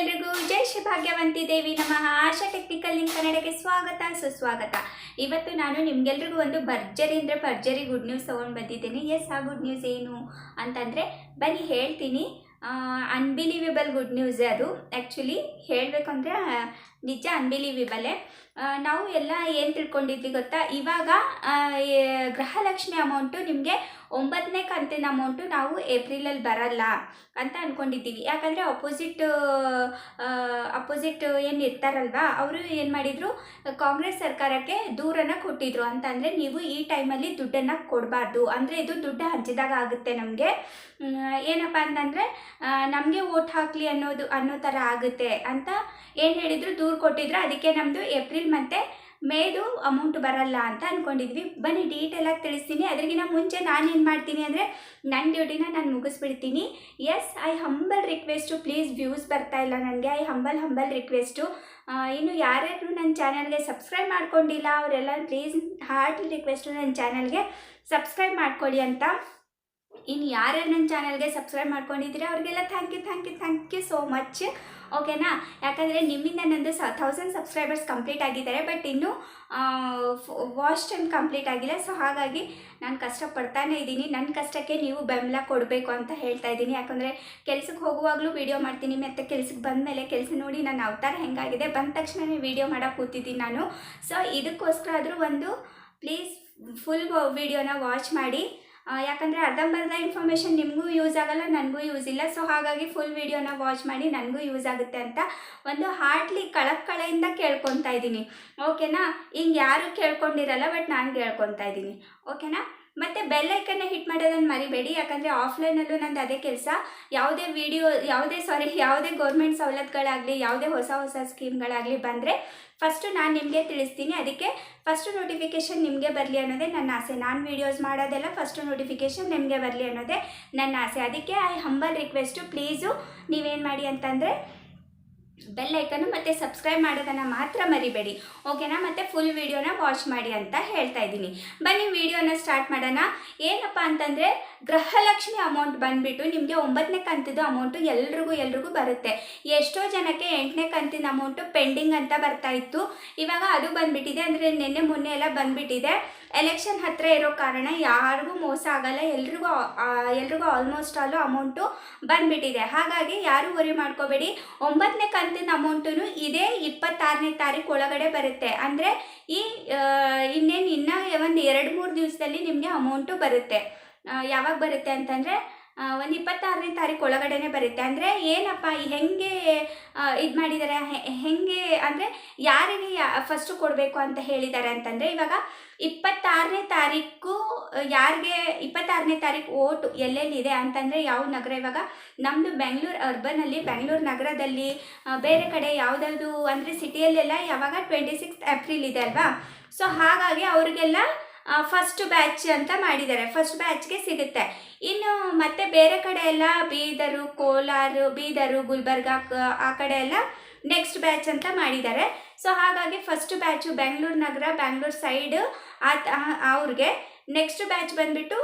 ಎಲ್ರಿಗೂ ಜೈ ಶ್ರೀ ಭಾಗ್ಯವಂತಿ ದೇವಿ ನಮಃ. ಆಶಾ technical link ಕನ್ನಡಕ್ಕೆ ಸ್ವಾಗತ ಸುಸ್ವಾಗತ. ಇವತ್ತು ನಾನು ನಿಮ್ಗೆಲ್ರಿಗೂ ಒಂದು ಭರ್ಜರಿ ಅಂದರೆ ಭರ್ಜರಿ ಗುಡ್ ನ್ಯೂಸ್ ತೊಗೊಂಡು ಬಂದಿದ್ದೀನಿ. ಎಸ್, ಆ ಗುಡ್ ನ್ಯೂಸ್ ಏನು ಅಂತಂದರೆ ಬನ್ನಿ ಹೇಳ್ತೀನಿ. ಅನ್ಬಿಲೀವೇಬಲ್ ಗುಡ್ ನ್ಯೂಸ್ ಅದು. ಆ್ಯಕ್ಚುಲಿ ಹೇಳಬೇಕಂದ್ರೆ ನಿಜ ಅನ್ಬಿಲೀವೇಬಲ್ಲೇ. ನಾವು ಎಲ್ಲ ಏನು ತಿಳ್ಕೊಂಡಿದ್ವಿ ಗೊತ್ತಾ, ಇವಾಗ ಗೃಹಲಕ್ಷ್ಮಿ ಅಮೌಂಟು ನಿಮಗೆ 9ನೇ ಕಂತಿನ ಅಮೌಂಟು ನಾವು ಏಪ್ರಿಲಲ್ಲಿ ಬರಲ್ಲ ಅಂತ ಅಂದ್ಕೊಂಡಿದ್ದೀವಿ. ಯಾಕಂದರೆ ಅಪೋಸಿಟ್ ಏನು ಇರ್ತಾರಲ್ವ, ಅವರು ಏನು ಮಾಡಿದರು, ಕಾಂಗ್ರೆಸ್ ಸರ್ಕಾರಕ್ಕೆ ದೂರನ್ನು ಕೊಟ್ಟಿದ್ರು. ಅಂತಂದರೆ ನೀವು ಈ ಟೈಮಲ್ಲಿ ದುಡ್ಡನ್ನು ಕೊಡಬಾರ್ದು, ಅಂದರೆ ಇದು ದುಡ್ಡು ಹಂಚಿದಾಗ ಆಗುತ್ತೆ ನಮಗೆ. ಏನಪ್ಪ ಅಂತಂದರೆ ನಮಗೆ ಓಟ್ ಹಾಕಲಿ ಅನ್ನೋ ಥರ ಆಗುತ್ತೆ ಅಂತ ಏನು ಹೇಳಿದರು, ದೂರು ಕೊಟ್ಟಿದ್ರು. ಅದಕ್ಕೆ ನಮ್ಮದು ಏಪ್ರಿಲ್ ಮತ್ತು ಮೇದು ಅಮೌಂಟ್ ಬರಲ್ಲ ಅಂತ ಅಂದ್ಕೊಂಡಿದ್ವಿ. ಬನ್ನಿ ಡೀಟೇಲಾಗಿ ತಿಳಿಸ್ತೀನಿ. ಅದಕ್ಕಿಂತ ಮುಂಚೆ ನಾನೇನು ಮಾಡ್ತೀನಿ ಅಂದರೆ ನನ್ನ ಡ್ಯೂಟಿನ ನಾನು ಮುಗಿಸ್ಬಿಡ್ತೀನಿ. Yes, I humble request, please views ಬರ್ತಾ ಇಲ್ಲ ನನಗೆ. I humble request. ಇನ್ನು ಯಾರ್ಯಾರು ನನ್ನ ಚಾನಲ್ಗೆ ಸಬ್ಸ್ಕ್ರೈಬ್ ಮಾಡ್ಕೊಂಡಿಲ್ಲ ಅವರೆಲ್ಲ ಪ್ಲೀಸ್ ಹಾರ್ಟ್ಲಿ ರಿಕ್ವೆಸ್ಟು ನನ್ನ ಚಾನಲ್ಗೆ ಸಬ್ಸ್ಕ್ರೈಬ್ ಮಾಡ್ಕೊಳ್ಳಿ ಅಂತ. ಇನ್ನು ಯಾರ್ಯಾರು ನನ್ನ ಚಾನಲ್ಗೆ ಸಬ್ಸ್ಕ್ರೈಬ್ ಮಾಡ್ಕೊಂಡಿದ್ದೀರಾ ಅವ್ರಿಗೆಲ್ಲ ಥ್ಯಾಂಕ್ ಯು ಸೋ ಮಚ್. ಓಕೆನಾ? ಯಾಕಂದರೆ ನಿಮ್ಮಿಂದ ನಂದು 1000 ಸಬ್ಸ್ಕ್ರೈಬರ್ಸ್ ಕಂಪ್ಲೀಟ್ ಆಗಿದ್ದಾರೆ, ಬಟ್ ಇನ್ನೂ ವಾಚ್ ಟೈಮ್ ಕಂಪ್ಲೀಟ್ ಆಗಿಲ್ಲ. ಸೊ ಹಾಗಾಗಿ ನಾನು ಕಷ್ಟಪಡ್ತಾನೆ ಇದ್ದೀನಿ. ನನ್ನ ಕಷ್ಟಕ್ಕೆ ನೀವು ಬೆಂಬಲ ಕೊಡಬೇಕು ಅಂತ ಹೇಳ್ತಾ ಇದ್ದೀನಿ. ಯಾಕಂದರೆ ಕೆಲ್ಸಕ್ಕೆ ಹೋಗುವಾಗಲೂ ವೀಡಿಯೋ ಮಾಡ್ತೀನಿ, ಮತ್ತು ಕೆಲ್ಸಕ್ಕೆ ಬಂದಮೇಲೆ ಕೆಲಸ ನೋಡಿ ನನ್ನ ಅವತಾರ ಹೆಂಗಾಗಿದೆ, ಬಂದ ತಕ್ಷಣವೇ ವೀಡಿಯೋ ಮಾಡೋಕ್ಕೆ ಕೂತಿದ್ದೀನಿ ನಾನು. ಸೊ ಇದಕ್ಕೋಸ್ಕರ ಆದರೂ ಒಂದು ಪ್ಲೀಸ್ ಫುಲ್ ವೀಡಿಯೋನ ವಾಚ್ ಮಾಡಿ. ಯಾಕಂದರೆ ಅರ್ಧಂಬರ್ಧ ಇನ್ಫಾರ್ಮೇಷನ್ ನಿಮಗೂ ಯೂಸ್ ಆಗೋಲ್ಲ, ನನಗೂ ಯೂಸ್ ಇಲ್ಲ. ಸೊ ಹಾಗಾಗಿ ಫುಲ್ ವೀಡಿಯೋನ ವಾಚ್ ಮಾಡಿ, ನನಗೂ ಯೂಸ್ ಆಗುತ್ತೆ ಅಂತ ಒಂದು ಹಾರ್ಟ್ಲಿ ಕಳೆಯಿಂದ ಕೇಳ್ಕೊತಾ ಇದ್ದೀನಿ. ಓಕೆನಾ? ಹಿಂಗೆ ಯಾರು ಕೇಳ್ಕೊಂಡಿರಲ್ಲ, ಬಟ್ ನಾನು ಕೇಳ್ಕೊತಾ ಇದ್ದೀನಿ. ಓಕೆನಾ? ಮತ್ತು ಬೆಲ್ ಐಕನ್ನ ಹಿಟ್ ಮಾಡೋದನ್ನು ಮರಿಬೇಡಿ. ಯಾಕಂದರೆ ಆಫ್ಲೈನಲ್ಲೂ ನಂದು ಅದೇ ಕೆಲಸ. ಯಾವುದೇ ಗೌರ್ಮೆಂಟ್ ಸವಲತ್ತುಗಳಾಗಲಿ, ಯಾವುದೇ ಹೊಸ ಸ್ಕೀಮ್ಗಳಾಗಲಿ ಬಂದರೆ ಫಸ್ಟು ನಾನು ನಿಮಗೆ ತಿಳಿಸ್ತೀನಿ. ಅದಕ್ಕೆ ಫಸ್ಟು ನೋಟಿಫಿಕೇಷನ್ ನಿಮಗೆ ಬರಲಿ ಅನ್ನೋದೇ ನನ್ನ ಆಸೆ. ನಾನು ವೀಡಿಯೋಸ್ ಮಾಡೋದೆಲ್ಲ ಫಸ್ಟು ನೋಟಿಫಿಕೇಷನ್ ನಿಮಗೆ ಬರಲಿ ಅನ್ನೋದೇ ನನ್ನ ಆಸೆ. ಅದಕ್ಕೆ ಐ ಹಂಬಲ್ ರಿಕ್ವೆಸ್ಟು, ಪ್ಲೀಸು ನೀವೇನು ಮಾಡಿ ಅಂತಂದರೆ ಬೆಲ್ ಐಕನ್ನು ಮತ್ತು ಸಬ್ಸ್ಕ್ರೈಬ್ ಮಾಡೋದನ್ನು ಮಾತ್ರ ಮರಿಬೇಡಿ. ಓಕೆನಾ? ಮತ್ತು ಫುಲ್ ವೀಡಿಯೋನ ವಾಚ್ ಮಾಡಿ ಅಂತ ಹೇಳ್ತಾ ಇದ್ದೀನಿ. ಬನ್ನಿ ವೀಡಿಯೋನ ಸ್ಟಾರ್ಟ್ ಮಾಡೋಣ. ಏನಪ್ಪ ಅಂತಂದರೆ ಗೃಹಲಕ್ಷ್ಮಿ ಅಮೌಂಟ್ ಬಂದುಬಿಟ್ಟು ನಿಮಗೆ 9ನೇ ಕಂತಿದ್ದು ಅಮೌಂಟು ಎಲ್ರಿಗೂ ಬರುತ್ತೆ. ಎಷ್ಟೋ ಜನಕ್ಕೆ 8ನೇ ಕಂತಿನ ಅಮೌಂಟು ಪೆಂಡಿಂಗ್ ಅಂತ ಬರ್ತಾಯಿತ್ತು. ಇವಾಗ ಅದು ಬಂದುಬಿಟ್ಟಿದೆ. ಅಂದರೆ ನಿನ್ನೆ ಮೊನ್ನೆ ಎಲ್ಲ ಬಂದುಬಿಟ್ಟಿದೆ. ಎಲೆಕ್ಷನ್ ಹತ್ತಿರ ಇರೋ ಕಾರಣ ಯಾರಿಗೂ ಮೋಸ ಆಗಲ್ಲ, ಎಲ್ರಿಗೂ ಆಲ್ಮೋಸ್ಟ್ ಆಲು ಅಮೌಂಟು ಬಂದುಬಿಟ್ಟಿದೆ. ಹಾಗಾಗಿ ಯಾರೂ ವರಿ ಮಾಡ್ಕೋಬೇಡಿ. 9ನೇ ಕಂತಿನ ಅಮೌಂಟು ಇದೇ 26ನೇ ತಾರೀಕು ಒಳಗಡೆ ಬರುತ್ತೆ. ಅಂದರೆ ಇನ್ನೂ ಒಂದು 2-3 ದಿವಸದಲ್ಲಿ ನಿಮಗೆ ಅಮೌಂಟು ಬರುತ್ತೆ. ಯಾವಾಗ ಬರುತ್ತೆ ಅಂತಂದರೆ ಒಂದು 26ನೇ ತಾರೀಕು ಒಳಗಡೆ ಬರುತ್ತೆ. ಅಂದರೆ ಏನಪ್ಪ ಹೆಂಗೆ ಇದು ಮಾಡಿದ್ದಾರೆ, ಹೆಂಗೆ ಅಂದರೆ ಯಾರಿಗೆ ಫಸ್ಟು ಕೊಡಬೇಕು ಅಂತ ಹೇಳಿದ್ದಾರೆ ಅಂತಂದರೆ, ಇವಾಗ 26ನೇ ತಾರೀಕು ಯಾರಿಗೆ 26ನೇ ತಾರೀಕು ಓಟು ಎಲ್ಲೆಲ್ಲಿದೆ ಅಂತಂದರೆ ಯಾವ ನಗರ, ಇವಾಗ ನಮ್ಮದು ಬೆಂಗಳೂರು ಅರ್ಬನಲ್ಲಿ, ಬೆಂಗಳೂರು ನಗರದಲ್ಲಿ, ಬೇರೆ ಕಡೆ ಯಾವುದಾದ್ರು ಅಂದರೆ ಸಿಟಿಯಲ್ಲೆಲ್ಲ ಯಾವಾಗ 26 ಏಪ್ರಿಲ್ ಇದೆ ಅಲ್ವಾ. ಸೊ ಹಾಗಾಗಿ ಅವ್ರಿಗೆಲ್ಲ ಫಸ್ಟ್ ಬ್ಯಾಚ್ ಅಂತ ಮಾಡಿದ್ದಾರೆ. ಫಸ್ಟ್ ಬ್ಯಾಚ್ಗೆ ಸಿಗುತ್ತೆ. ಇನ್ನು ಮತ್ತೆ ಬೇರೆ ಕಡೆ ಎಲ್ಲ ಬೀದರು ಗುಲ್ಬರ್ಗ ಆ ಕಡೆ ಎಲ್ಲ ನೆಕ್ಸ್ಟ್ ಬ್ಯಾಚ್ ಅಂತ ಮಾಡಿದ್ದಾರೆ. ಸೊ ಹಾಗಾಗಿ ಫಸ್ಟ್ ಬ್ಯಾಚು ಬೆಂಗಳೂರು ನಗರ, ಬೆಂಗಳೂರು ಸೈಡ್ ಅವ್ರಿಗೆ. ನೆಕ್ಸ್ಟ್ ಬ್ಯಾಚ್ ಬಂದುಬಿಟ್ಟು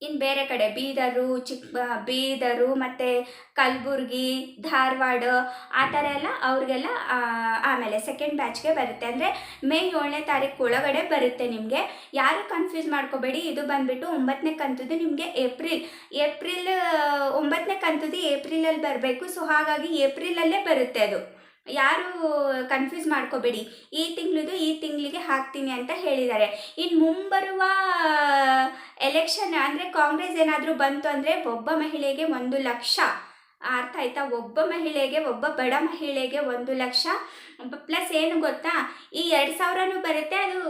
ಇನ್ನು ಬೇರೆ ಕಡೆ ಬೀದರು ಮತ್ತು ಕಲಬುರ್ಗಿ, ಧಾರವಾಡ ಆ ಥರ ಎಲ್ಲ ಅವ್ರಿಗೆಲ್ಲ ಆಮೇಲೆ ಸೆಕೆಂಡ್ ಬ್ಯಾಚ್ಗೆ ಬರುತ್ತೆ. ಅಂದರೆ ಮೇ 7ನೇ ತಾರೀಕು ಒಳಗಡೆ ಬರುತ್ತೆ ನಿಮಗೆ. ಯಾರು ಕನ್ಫ್ಯೂಸ್ ಮಾಡ್ಕೋಬೇಡಿ. ಇದು ಬಂದುಬಿಟ್ಟು 9ನೇ ಕಂತದ್ದು ನಿಮಗೆ ಏಪ್ರಿಲ್ 9ನೇ ಕಂತದ್ದು ಏಪ್ರಿಲಲ್ಲಿ ಬರಬೇಕು. ಸೊ ಹಾಗಾಗಿ ಏಪ್ರಿಲಲ್ಲೇ ಬರುತ್ತೆ ಅದು. ಯಾರು ಕನ್ಫ್ಯೂಸ್ ಮಾಡ್ಕೋಬೇಡಿ. ಈ ತಿಂಗಳಿಗೆ ಹಾಕ್ತೀನಿ ಅಂತ ಹೇಳಿದ್ದಾರೆ. ಇನ್ನು ಮುಂಬರುವ ಎಲೆಕ್ಷನ್ ಅಂದರೆ ಕಾಂಗ್ರೆಸ್ ಏನಾದರೂ ಬಂತು ಅಂದರೆ ಒಬ್ಬ ಮಹಿಳೆಗೆ 1 ಲಕ್ಷ. ಅರ್ಥ ಆಯ್ತಾ? ಒಬ್ಬ ಬಡ ಮಹಿಳೆಗೆ 1 ಲಕ್ಷ ಪ್ಲಸ್ ಏನು ಗೊತ್ತಾ, ಈ 2000 ಬರುತ್ತೆ. ಅದು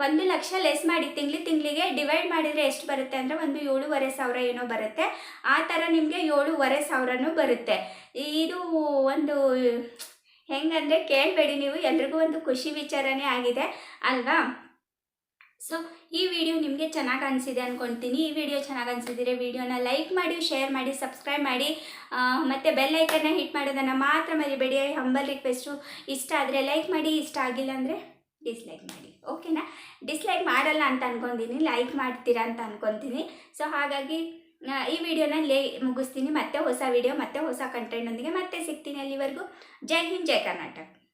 1 ಲಕ್ಷ ಲೆಸ್ ಮಾಡಿ ತಿಂಗಳಿಗೆ ಡಿವೈಡ್ ಮಾಡಿದರೆ ಎಷ್ಟು ಬರುತ್ತೆ ಅಂದರೆ ಒಂದು 7,500 ಏನೋ ಬರುತ್ತೆ. ಆ ಥರ ನಿಮಗೆ 7,500 ಬರುತ್ತೆ. ಇದು ಒಂದು ಹೆಂಗಂದರೆ ಕೇಳಬೇಡಿ ನೀವು, ಎಲ್ರಿಗೂ ಒಂದು ಖುಷಿ ವಿಚಾರನೇ ಆಗಿದೆ ಅಲ್ವಾ. ಸೊ ಈ ವಿಡಿಯೋ ನಿಮಗೆ ಚೆನ್ನಾಗಿ ಅನಿಸಿದೆ ಅಂದ್ಕೊಳ್ತೀನಿ. ಈ ವಿಡಿಯೋ ಚೆನ್ನಾಗಿ ಅನಿಸಿದರೆ ವಿಡಿಯೋನ ಲೈಕ್ ಮಾಡಿ, ಶೇರ್ ಮಾಡಿ, ಸಬ್ಸ್ಕ್ರೈಬ್ ಮಾಡಿ, ಮತ್ತು ಬೆಲ್ ಐಕನ್ನ ಹಿಟ್ ಮಾಡೋದನ್ನು ಮಾತ್ರ ಮರಿಬೇಡಿ. Humble request. ಇಷ್ಟ ಆದರೆ ಲೈಕ್ ಮಾಡಿ, ಇಷ್ಟ ಆಗಿಲ್ಲ ಅಂದರೆ ಡಿಸ್ಲೈಕ್ ಮಾಡಿ. ಓಕೆನಾ? ಡಿಸ್ಲೈಕ್ ಮಾಡಲ್ಲ ಅಂತ ಅಂದ್ಕೊತೀನಿ, ಲೈಕ್ ಮಾಡ್ತೀರಾ ಅಂತ ಅಂದ್ಕೊತೀನಿ. ಸೊ ಹಾಗಾಗಿ ಈ ವಿಡಿಯೋನ ಮುಗಿಸ್ತೀನಿ. ಮತ್ತೆ ಹೊಸ ವಿಡಿಯೋ ಮತ್ತೆ ಹೊಸ ಕಂಟೆಂಟ್ನೊಂದಿಗೆ ಮತ್ತೆ ಸಿಗ್ತೀನಿ. ಅಲ್ಲಿವರೆಗೂ ಜೈ ಹಿಂದ್, ಜೈ ಕರ್ನಾಟಕ.